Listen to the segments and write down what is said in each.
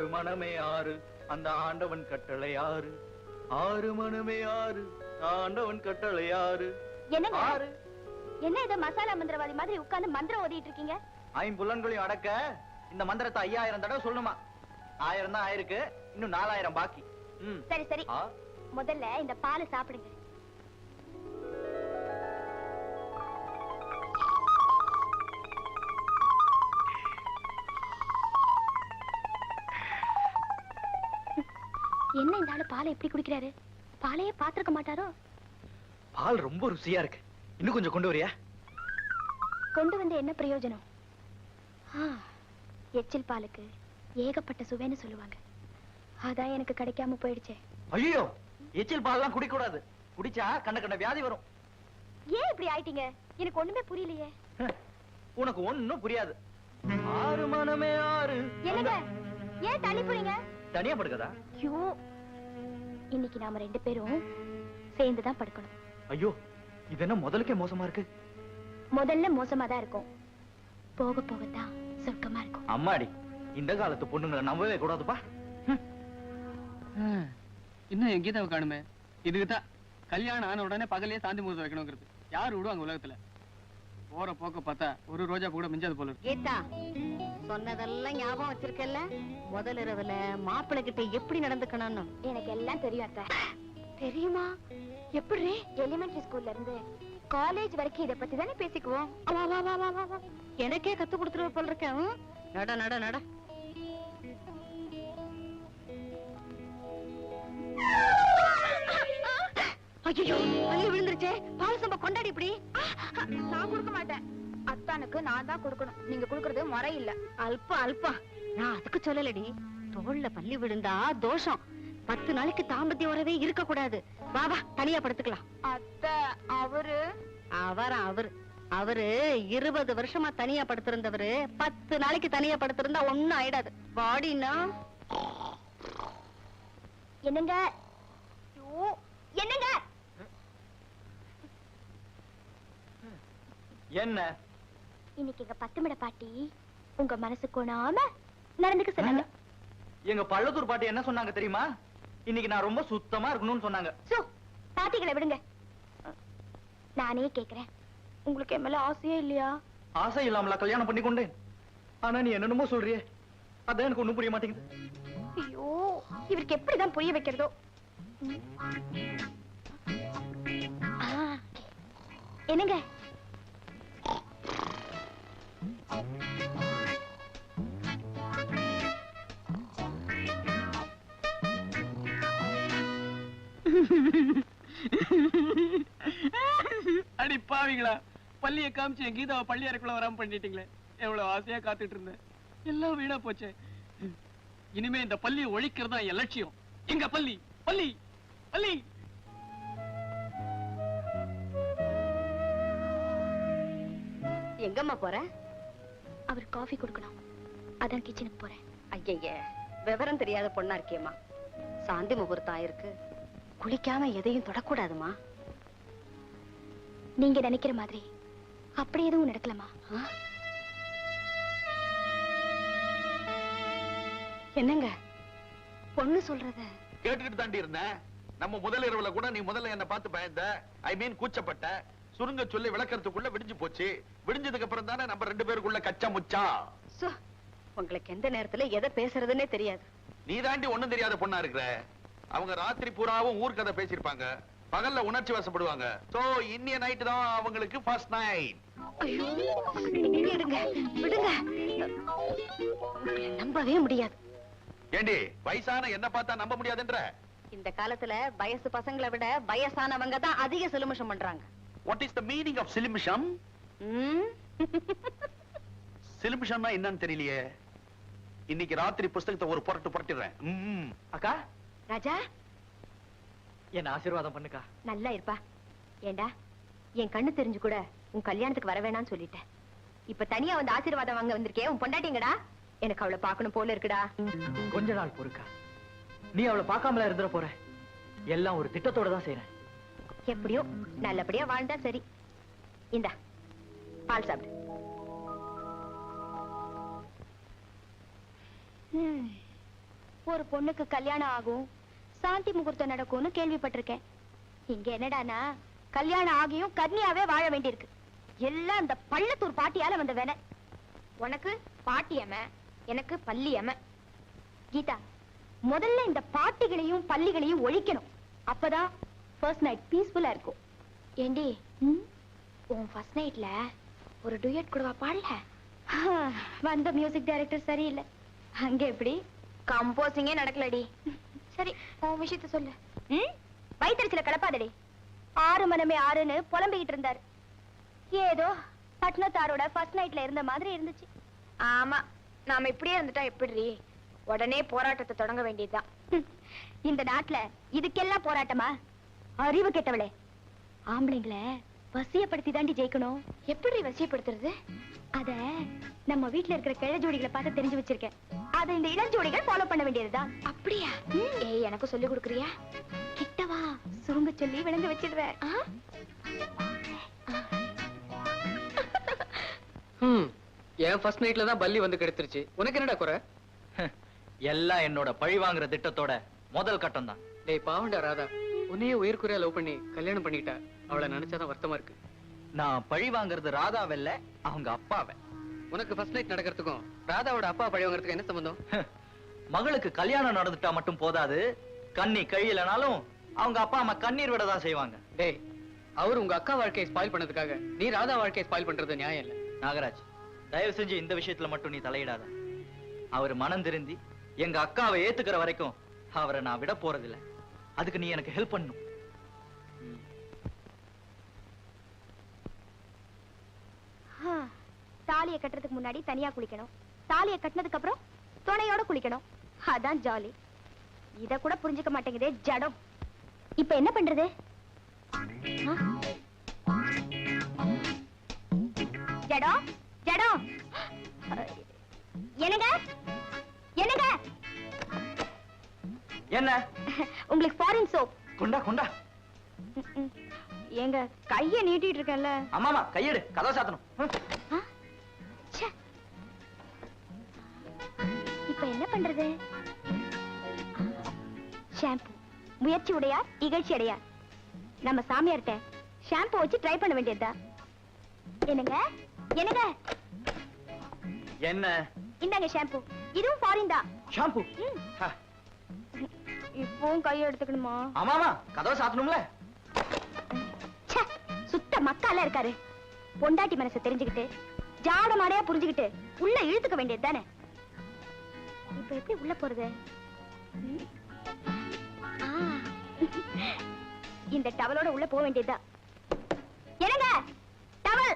ஆறு மனமே ஆறு அந்த ஆண்டவன் கட்டளை ஆறு ஆறு மனமே ஆறு ஆண்டவன் கட்டளை ஆறு என்னங்க ஆறு என்ன இத மசாலா மந்திரவாதி மாதிரி உட்கார்ந்து மந்திரம் ஓதிட்டு இருக்கீங்க? ஐம்புலன்களையும் அடக்க இந்த மந்திரத்தை 5000 தடவை சொல்லணுமா? 1000 தான் ஆயிருக்கு, இன்னும் 4000 பாக்கி. சரி சரி, முதல்ல இந்த பாலை சாப்பிடுங்க. என்ன இந்த ஆளு பாலை எப்படி குடிக்கிறாரு? பாலையே பாத்திருக்க மாட்டாரோ? பால் ரொம்ப ருசியா இருக்கு, இன்னும் கொஞ்சம் கொண்டு வரியா? கொண்டு வந்து என்ன பிரயோஜனம்? எச்சில் பாலுக்கு ஏகப்பட்ட சுவைன்னு சொல்லுவாங்க, அதான் எனக்கு கிடைக்காம போயிடுச்சே. ஐயோ, எச்சில் பால் எல்லாம் குடிக்க கூடாது, குடிச்சா கண்ட கண்ட வியாதி வரும். ஏன் இப்படி ஆயிட்டீங்க? எனக்கு ஒண்ணுமே புரியலையே. உனக்கு ஒண்ணும் புரியாது. ஆறு மனமே ஆறு. என்னங்க ஏன் தள்ளி போறீங்க? தனியா படுக்கதா? ஐயோ, இன்னைக்கு நாம 2 பேரும் சேர்ந்துதான் படுக்கணும். ஐயோ, இது என்ன முதலுக்கே மோசமா இருக்கு? முதல்ல மோசமா தான் இருக்கும், போக போகத்தான் சொர்க்கமா இருக்கும். அம்மாடி, இந்த காலத்து பொண்ணுங்களை நம்பவே கூடாதுப்பா. இன்னும் என் கீதாவை காணுமே. இதுக்குதான் கல்யாணம் ஆன உடனே பகலே சாந்தி முகூர்த்தம் வைக்கணுங்கிறது. யாரு விடுவாங்க உலகத்துல? போற போக்க பார்த்தா ஒரு ரோஜா கூட மிஞ்சாது போல. கீதா, சொன்னதெல்லாம் ஞாபகம் வச்சிருக்கல? முதல் இரவுல மாப்பிள்ளை கிட்ட எப்படி நடந்துக்கணும்னு எனக்கு எல்லாம் தெரியும் அத்தை. தெரியுமா? எப்படி? எலிமெண்டரி ஸ்கூல்ல இருந்து காலேஜ் வரைக்கும் இத பத்தி தானே பேசிக்குவோம். எனக்கே கத்து கொடுத்துருவ போல இருக்கேன். நட நட நட. ஐயோ, பள்ளி விழுந்துருச்சே. பால் சம்பா கொண்டாடி இப்படி. நான் கொடுக்க மாட்டேன், அத்தானுக்கு நான் தான் கொடுக்கணும். நீங்க கொடுக்கறது முறை இல்ல. அல்பா அல்பா, நான் அதுக்கு சொல்லலடி. தோல்ல பள்ளி விழுந்தா தோஷம். 10 நாளைக்கு தாம்பத்திய உறவே இருக்க கூடாது. வா வா, தனியா படுத்துக்கலாம். அத்தை, அவரு 20 வருஷமா தனியா படுத்திருந்தவரு 10 நாளைக்கு தனியா படுத்திருந்தா ஒண்ணும் ஆயிடாது. பாடினா என்னங்க? என்னங்க? என்ன இன்னைக்கு எங்க பத்துமிட பாட்டி உங்க மனசு கோணாம நடந்துக்க சொன்னாங்க. எங்க பள்ளத்தூர் பாட்டி என்ன சொன்னாங்க தெரியுமா? இன்னைக்கு நான் ரொம்ப சுத்தமா இருக்கணும்னு சொன்னாங்க. பாட்டிகளை விடுங்க, நானே கேக்குறேன், உங்களுக்கு என் மேல ஆசையே இல்லையா? ஆசை இல்லாமல கல்யாணம் பண்ணி கொண்டேன். ஆனா நீ என்னென்னமோ சொல்றியே, அதான் எனக்கு ஒண்ணும் புரிய மாட்டேங்குது. ஐயோ, இவருக்கு எப்படிதான் புரிய வைக்கிறதோ. என்னங்க? அடி பாவிங்களா, பள்ளியை காமிச்சு என் கீதாவை பள்ளி அறைக்குள்ள வராம பண்ணிட்டீங்களே. எவ்வளவு ஆசையா காத்துட்டு இருந்தேன், எல்லாம் வீணா போச்சே. இனிமே இந்த பள்ளியை ஒழிக்கிறதா என் லட்சியம். எங்க பள்ளி பள்ளி பள்ளி. எங்கம்மா போற? அவர் காஃபி கொடுக்கணும், அதான் கிச்சனுக்கு போறேன். ஐய, விவரம் தெரியாத பொண்ணா இருக்கேம்மா. சாந்தி முகூர்த்தம் ஆயிருக்கு, குளிக்காம எதையும் தொடக்கூடாதுமா. நீங்க நினைக்கிற மாதிரி அப்படி எதுவும் நடக்கலாமா? என்னங்க பொண்ணு சொல்றத கேட்டுக்கிட்டு தாண்டி இருந்தேன். நம்ம முதல் இரவுல கூட நீ முதல்ல என்ன பார்த்து பயந்த, ஐ மீன் கூச்சப்பட்ட. சுருங்க சொல்லி விளக்கறதுக்குள்ள விடிஞ்சு போச்சு. விடிஞ்சதுக்கு அப்புறம் தானே நம்ம 2 பேருக்குள்ள கச்சா முச்சா. உங்களுக்கு எந்த நேரத்துல எதை பேசுறதுன்னே தெரியாது. நீ தாண்டி ஒண்ணும் தெரியாத பொண்ணா இருக்கிற. அவங்க ராத்திரி பூராவும் ஊர் கதை பேசிருப்பாங்க, பகல்ல உணர்ச்சி வசப்படுவாங்க. சோ இன்னிய நைட் தான் அவங்களுக்கு ஃபர்ஸ்ட் நைட். விடுங்க விடுங்க, நம்பவே முடியாது. ஏண்டி, வயசான என்ன பார்த்தா நம்ப முடியாதுன்ற? இந்த காலத்துல வயசு பசங்களை விட வயசானவங்க தான் அதிக சிலுமிஷம் பண்றாங்க. What is the meaning of சிலுமிஷம்? சிலுமிஷம்னா என்னன்னு தெரியலையே. இன்னைக்கு ராத்திரி புஸ்தகத்தை ஒரு புரட்டு புரட்டிடுறேன். அக்கா, ராஜா, என்ன ஆசீர்வாதம் பண்ணுக்கா. நல்லா இருப்பா. ஏண்டா, என் கண்ணு தெரிஞ்சு கூட உன் கல்யாணத்துக்கு வர வேணாம்னு சொல்லிட்டேன். இப்ப தனியா வந்து ஆசீர்வாதம் வாங்க வந்திருக்கே, உன் பொண்டாட்டிங்கடா. எனக்கு அவளை பார்க்கணும் போல இருக்குடா. கொஞ்ச நாள் பொறுக்கா, நீ அவளை பார்க்காமல இருந்துட போற. எல்லாம் ஒரு திட்டத்தோட தான் செய்யறேன். எப்படியோ நல்லபடியா வாழ்ந்தா சரி. இந்தா பால் சாப்பிடு. ஒரு பொண்ணுக்கு கல்யாணம் ஆகும், சாந்தி முகூர்த்தம் நடக்கும்னு கேள்விப்பட்டிருக்கேன். இங்க என்னடானா கல்யாணம் ஆகியும் கன்னியாவே வாழ வேண்டியிருக்கு. எல்லாம் அந்த பள்ளத்தூர் பாட்டியால வந்த வேலை. உனக்கு பாட்டியம்ம, எனக்கு பள்ளியம்ம. கீதா, முதல்ல இந்த பாட்டிகளையும் பள்ளிகளையும் ஒழிக்கணும். அப்பதான் ஃபர்ஸ்ட் நைட் பீஸ்ஃபுல்லா இருக்கும். ஏண்டி, உன் ஃபர்ஸ்ட் நைட்ல ஒரு டுயட் கூடவா பாடல? வந்த மியூசிக் டைரக்டர் சரியில்லை. அங்க எப்படி கம்போசிங்கே நடக்கலடி. சரி, உன் விஷயத்த சொல்லு. வயிற்றுல கலப்பாதடி. 6 மனமே 6ன்னு புலம்பிக்கிட்டு இருந்தாரு. ஏதோ பட்னத்தாரோட ஃபர்ஸ்ட் நைட்ல இருந்த மாதிரி இருந்துச்சு. ஆமா, நாம இப்படியே இருந்துட்டா எப்படி? உடனே போராட்டத்தை தொடங்க வேண்டியதுதான். இந்த நாட்டுல இதுக்கெல்லாம் போராட்டமா? அறிவு கெட்டவளே, ஆம்பளைங்களை வசியப்படுத்தி தாண்டி ஜெயிக்கணும். எப்படி வசியப்படுத்துறது? அத நம்ம வீட்டுல இருக்கிற கிழ ஜோடிகளை பார்த்து தெரிஞ்சு வச்சிருக்கேன். அத இந்த இளஞ்சோடிகள் ஃபாலோ பண்ண வேண்டியதுதான். அப்படியா? ஏய், எனக்கு சொல்லி கொடுக்குறியா? கிட்டவா, சுருங்க சொல்லி விளங்க வச்சிடுறேன். என் ஃபர்ஸ்ட் நைட்ல தான் பல்லி வந்து கெடுத்துருச்சு. உனக்கு என்னடா குறை? எல்லாம் என்னோட பழி வாங்குற திட்டத்தோட முதல் கட்டம் தான். டேய் பாவண்டா ராதா, உன்னையே உயிர்க்குறையா லவ் பண்ணி கல்யாணம் பண்ணிட்டா. அவளை நினைச்சாதான் வருத்தமா இருக்கு. நான் பழி வாங்குறது ராதாவில்ல, அவங்க அப்பாவை. உனக்கு ஃபர்ஸ்ட் நைட் நடக்கிறதுக்கும் ராதாவோட அப்பா பழி வாங்குறதுக்கு என்ன சம்பந்தம்? மகளுக்கு கல்யாணம் நடந்துட்டா மட்டும் போதாது, கண்ணி கழியலனாலும் அவங்க அப்பா அம்மா கண்ணீர் விட தான் செய்வாங்க. டேய், அவர் உங்க அக்கா வாழ்க்கையை ஸ்பாயில் பண்ணதுக்காக நீ ராதா வாழ்க்கையை ஸ்பாயில் பண்றது நியாயம் இல்ல. நாகராஜ், தயவு செஞ்சு இந்த விஷயத்துல மட்டும் நீ தலையிடாத. அவர் மனம் திருந்தி எங்க அக்காவை ஏத்துக்கிற வரைக்கும் அவரை நான் விட போறதில்லை. அதுக்கு நீ எனக்கு ஹெல்ப் பண்ணணும். தாலியை கட்டுறதுக்கு முன்னாடி தனியா குளிக்கணும், தாலியை கட்டினதுக்கு அப்புறம் துணையோட குளிக்கணும். அதான் ஜாலி. இத கூட புரிஞ்சுக்க மாட்டேங்குதே ஜடம். இப்ப என்ன பண்றது? ஜடம் ஜடம், என்னங்க என்னங்க, என்ன? உங்களுக்கு ஃபாரின் சோப் கொண்டா கொண்டா. எங்க கைய நீட்டிட்டு இருக்கேன்ல. ஆமாமா, கையெடு, கதவை சாத்தணும். இப்ப என்ன பண்றது? ஷாம்பு. முயற்சி உடையார் இகழ்ச்சி அடையார். நம்ம சாமியார்ட்ட ஷாம்பு வச்சு ட்ரை பண்ண வேண்டியதா? என்னங்க என்னங்க, என்ன? இந்தாங்க ஷாம்பு. இதுவும் ஃபாரின் தான். ஷாம்பு? இப்பவும் கையை எடுத்துக்கணுமா? ஆமாமா, கதவை சாத்தணும்ல. சுத்த மக்கால இருக்காரு. பொண்டாட்டி மனசை தெரிஞ்சுக்கிட்டு ஜாட மாடையா புரிஞ்சுக்கிட்டு உள்ள இழுத்துக்க வேண்டியது தானே. இப்ப எப்படி உள்ள போறது? இந்த டவலோட உள்ள போக வேண்டியதா? என்னங்க டவல்?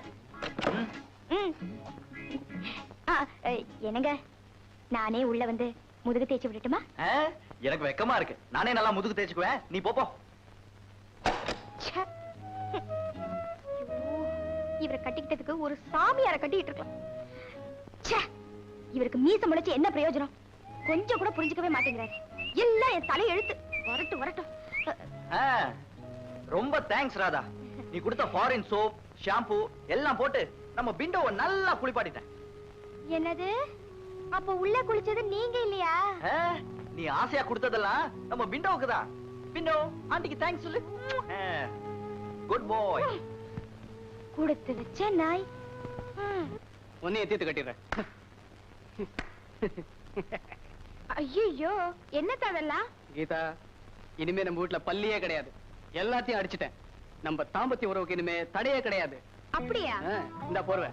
என்னங்க, நானே உள்ள வந்து முதுகு தேய்ச்சி விடட்டுமா? எனக்கு வெக்கமா இருக்கு. நானே நல்லா முதுகு தேய்ச்சுக்குவேன், நீ போப்போ. இவரை கட்டிக்கிட்டதுக்கு ஒரு சாமியார கட்டிட்டு இருக்கலாம். இவருக்கு மீச முளைச்சு என்ன பிரயோஜனம்? கொஞ்சம் கூட புரிஞ்சுக்கவே மாட்டேங்கிறாரு. எல்லாம் என் தலை எழுத்து. வரட்டும் வரட்டும். ரொம்ப தேங்க்ஸ் ராதா. நீ கொடுத்த ஃபாரின் சோப், ஷாம்பு எல்லாம் போட்டு நம்ம பிண்டோவை நல்லா குளிப்பாட்டிட்டேன். என்னது? அப்ப உள்ள குளிச்சது நீங்க இல்லையா? நீ ஆசையா கொடுத்ததெல்லாம் நம்ம பிண்டோவுக்கு தான். பிண்டோ, ஆண்டிக்கு தேங்க்ஸ் சொல்லு. குட் பாய். கொடுத்து வச்ச நாய். உன்னைய தீர்த்து கட்டிடுறேன். ஐயோ, என்ன தவறலாம்? கீதா, இனிமே நம்ம வீட்டுல பள்ளியே கிடையாது. எல்லாத்தையும் அடிச்சிட்டேன். நம்ம தாம்பத்திய உறவுக்கு இனிமே தடையே கிடையாது. அப்படியா? இந்த போர்வை.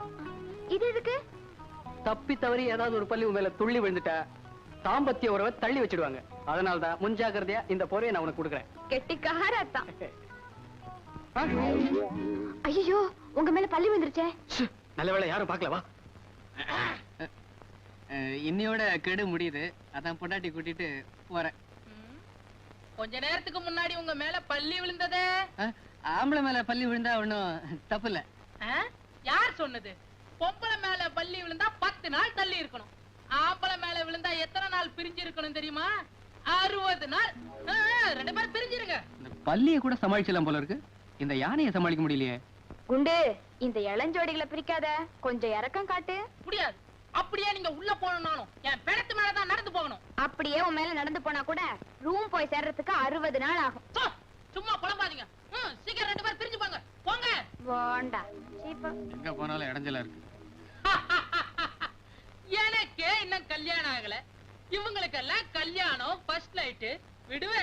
இது எதுக்கு? தப்பி தவறி ஏதாவது ஒரு பள்ளி மேல துள்ளி விழுந்துட்டா தாம்பத்திய உறவை தள்ளி வச்சிடுவாங்க. அதனால்தான் முன்ஜாக்கிரதையா இந்த போர்வையை நான் உனக்கு கொடுக்குறேன். கெட்டிக்காரத்தான். ஐயோ, உங்க மேல பள்ளி விழுந்துருச்சே. நல்ல வேளை யாரும் பார்க்கலவா. இன்னையோட கெடு முடியுது. அதான் பொண்டாட்டி கூட்டிட்டு போறேன். கொஞ்ச நேரத்துக்கு முன்னாடி உங்க மேல பள்ளி விழுந்ததே. ஆம்பளை மேல பள்ளி விழுந்தா ஒண்ணும் தப்பு இல்ல. யார் சொன்னது? பொம்பளை மேல பள்ளி விழுந்தா 10 நாள் தள்ளி இருக்கணும். ஆம்பளை மேல விழுந்தா எத்தனை நாள் பிரிஞ்சு இருக்கணும் தெரியுமா? 60 நாள். 2 பேரும் பிரிஞ்சிருங்க. இந்த பள்ளியை கூட சமாளிச்சலாம் போல இருக்கு. இந்த யானையை சமாளிக்க முடியலையே. குண்டு, இந்த இளஞ்சோடிகளை பிரிக்காத. கொஞ்சம் இறக்கம் காட்டு. முடியாது. அப்படியே நீங்க உள்ள போகணும்னாலும் என் பிணத்து மேலதான் நடந்து போகணும். அப்படியே உன் மேல நடந்து போனா கூட ரூம் போய் சேர்றதுக்கு 60 நாள் ஆகும். சோ, சும்மா புலம்பாதீங்க. சீக்கிரம் 2 பேர் பிரிஞ்சு போங்க. போங்க. வேண்டா சீப்பா. எங்க போனாலும் இடைஞ்சலா இருக்கு. எனக்கே இன்னும் கல்யாணம் ஆகல, இவங்களுக்கெல்லாம் கல்யாணம் ஃபர்ஸ்ட் நைட்டு விடுவேன்.